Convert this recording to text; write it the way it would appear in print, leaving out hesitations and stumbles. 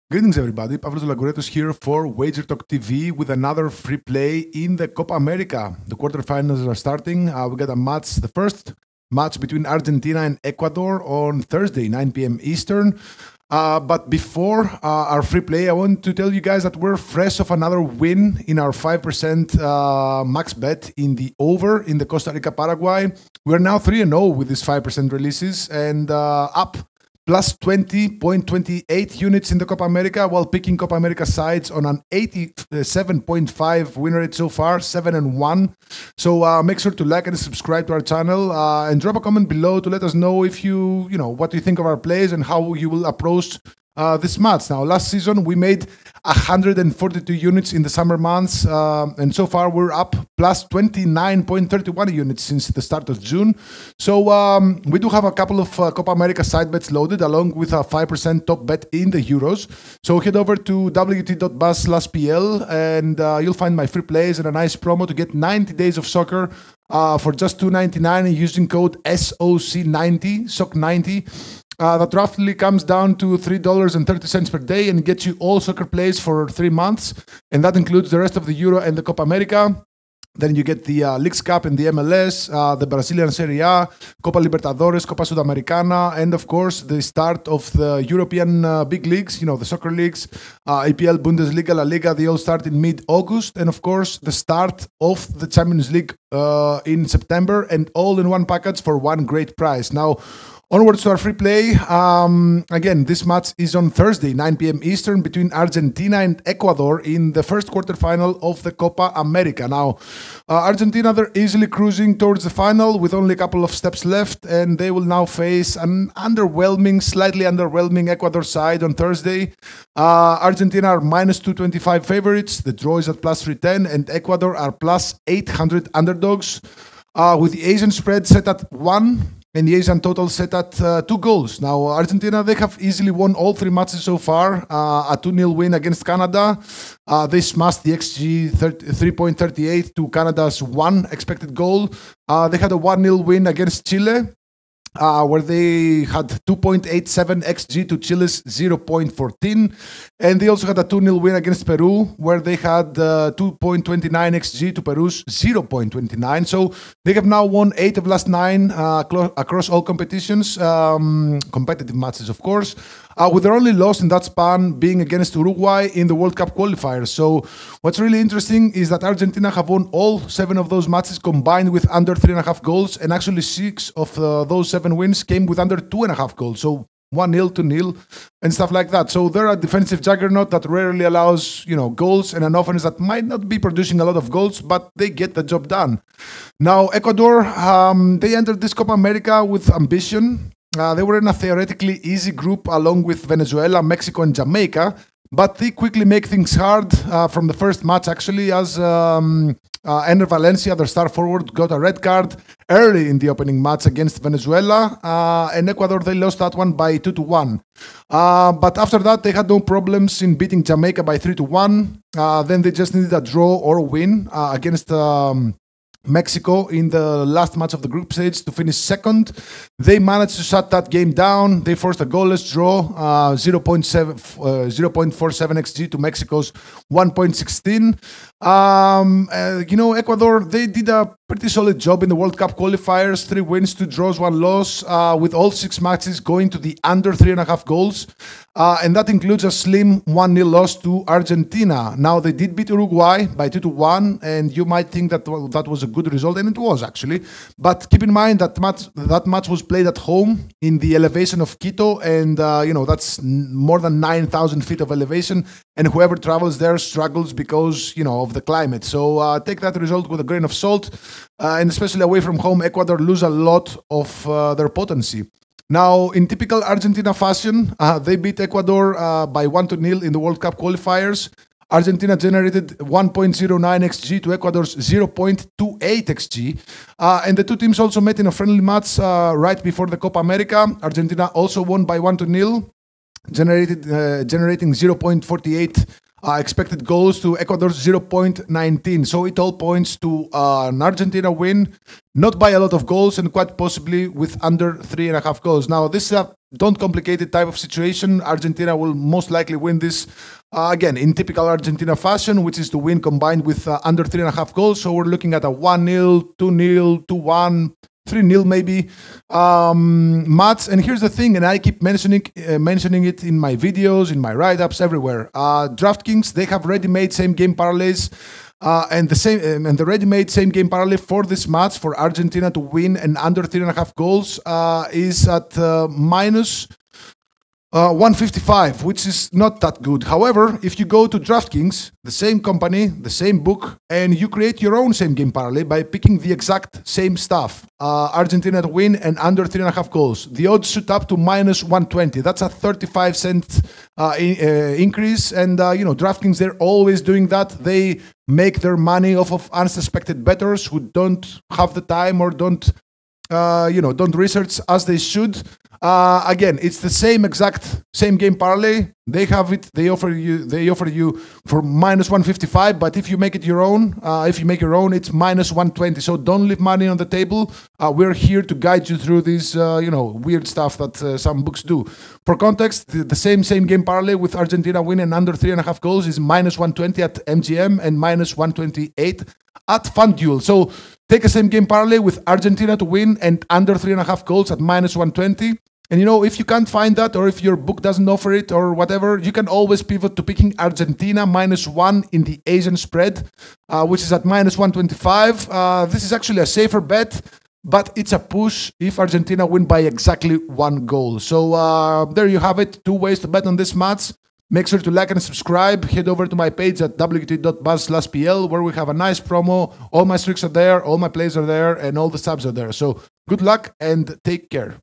Greetings, everybody. Pavlos Laguretos here for Wager Talk TV with another free play in the Copa America. The quarterfinals are starting. We got a match, the first match between Argentina and Ecuador on Thursday, 9 p.m. Eastern. But before our free play, I want to tell you guys that we're fresh of another win in our 5% max bet in the over in the Costa Rica Paraguay. We're now 3-0 with these 5% releases and up plus 20.28 units in the Copa America while picking Copa America sides on an 87.5 win rate so far, 7-1. So make sure to like and subscribe to our channel and drop a comment below to let us know if you know, what you think of our plays and how you will approach this match. Now, last season we made 142 units in the summer months, and so far we're up plus 29.31 units since the start of June. So we do have a couple of Copa America side bets loaded along with a 5% top bet in the Euros. So head over to wt.bus/pl and you'll find my free plays and a nice promo to get 90 days of soccer for just $2.99 using code SOC90, SOC90. That roughly comes down to $3.30 per day and gets you all soccer plays for 3 months. And that includes the rest of the Euro and the Copa America. Then you get the Leagues Cup and the MLS, the Brazilian Serie A, Copa Libertadores, Copa Sudamericana, and of course the start of the European big leagues, you know, the soccer leagues, EPL, Bundesliga, La Liga, they all start in mid-August. And of course the start of the Champions League in September, and all in one package for one great price. Now, onwards to our free play. Again, this match is on Thursday, 9 p.m. Eastern, between Argentina and Ecuador in the first quarterfinal of the Copa America. Now, Argentina, they're easily cruising towards the final with only a couple of steps left, and they will now face an slightly underwhelming Ecuador side on Thursday. Argentina are minus 225 favorites. The draw is at plus 310, and Ecuador are plus 800 underdogs. With the Asian spread set at 1 and the Asian total set at 2 goals. Now, Argentina, they have easily won all 3 matches so far. A 2-0 win against Canada. They smashed the XG 3.38 to Canada's 1 expected goal. They had a 1-0 win against Chile, where they had 2.87 XG to Chile's 0.14. And they also had a 2-0 win against Peru, where they had 2.29 XG to Peru's 0.29. So they have now won 8 of last 9 across all competitions, competitive matches, of course, with their only loss in that span being against Uruguay in the World Cup qualifiers. So what's really interesting is that Argentina have won all 7 of those matches combined with under 3.5 goals, and actually 6 of those 7 wins came with under 2.5 goals. So 1-0, 2-0, and stuff like that. So they're a defensive juggernaut that rarely allows, you know, goals, and an offense that might not be producing a lot of goals, but they get the job done. Now, Ecuador, they entered this Copa America with ambition. They were in a theoretically easy group along with Venezuela, Mexico, and Jamaica, but they quickly make things hard from the first match, actually, as Ener Valencia, their star forward, got a red card early in the opening match against Venezuela, and Ecuador, they lost that one by 2-1. But after that, they had no problems in beating Jamaica by 3-1. Then they just needed a draw or a win against Mexico in the last match of the group stage to finish second. They managed to shut that game down. They forced a goalless draw, 0.47 XG to Mexico's 1.16. You know, Ecuador, they did a pretty solid job in the World Cup qualifiers, 3 wins, 2 draws, 1 loss, with all 6 matches going to the under 3.5 goals. And that includes a slim 1-0 loss to Argentina. Now, they did beat Uruguay by 2-1, and you might think that that was a good result, and it was actually. But keep in mind that match was played at home in the elevation of Quito, and you know, that's more than 9,000 feet of elevation, and whoever travels there struggles because, you know, of the climate. So take that result with a grain of salt, and especially away from home, Ecuador lose a lot of their potency. Now, in typical Argentina fashion, they beat Ecuador by 1-0 in the World Cup qualifiers. Argentina generated 1.09 XG to Ecuador's 0.28 XG. And the two teams also met in a friendly match right before the Copa America. Argentina also won by 1-0, generating 0.48 Expected goals to Ecuador 0.19. So it all points to an Argentina win, not by a lot of goals, and quite possibly with under 3.5 goals. Now, this is a don't complicate it type of situation. Argentina will most likely win this, again, in typical Argentina fashion, which is to win combined with under 3.5 goals. So we're looking at a 1-0, 2-0, 2-1, 3-0 maybe match. And here's the thing, and I keep mentioning it in my videos, in my write-ups, everywhere. DraftKings, they have ready-made same-game parlays. And the ready-made same-game parlay for this match for Argentina to win and under 3.5 goals is at minus 155, which is not that good. However, if you go to DraftKings, the same company, the same book, and you create your own same-game parlay by picking the exact same stuff, Argentina to win and under 3.5 goals, the odds shoot up to minus 120. That's a 35-cent increase. And, DraftKings, they're always doing that. They make their money off of unsuspected bettors who don't have the time or don't research as they should. Again, it's the same game parlay. They have it. They offer you for minus 155. But if you make it your own, it's minus 120. So don't leave money on the table. We're here to guide you through this, weird stuff that some books do. For context, the same game parlay with Argentina winning under 3.5 goals is minus 120 at MGM and minus 128 at FanDuel. So take a same game parlay with Argentina to win and under 3.5 goals at minus 120. And if you can't find that, or if your book doesn't offer it or whatever, you can always pivot to picking Argentina -1 in the Asian spread, which is at minus 125. This is actually a safer bet, but it's a push if Argentina win by exactly 1 goal. So there you have it. 2 ways to bet on this match. Make sure to like and subscribe. Head over to my page at wt.buzz/pl, where we have a nice promo. All my streaks are there, all my plays are there, and all the subs are there. So good luck and take care.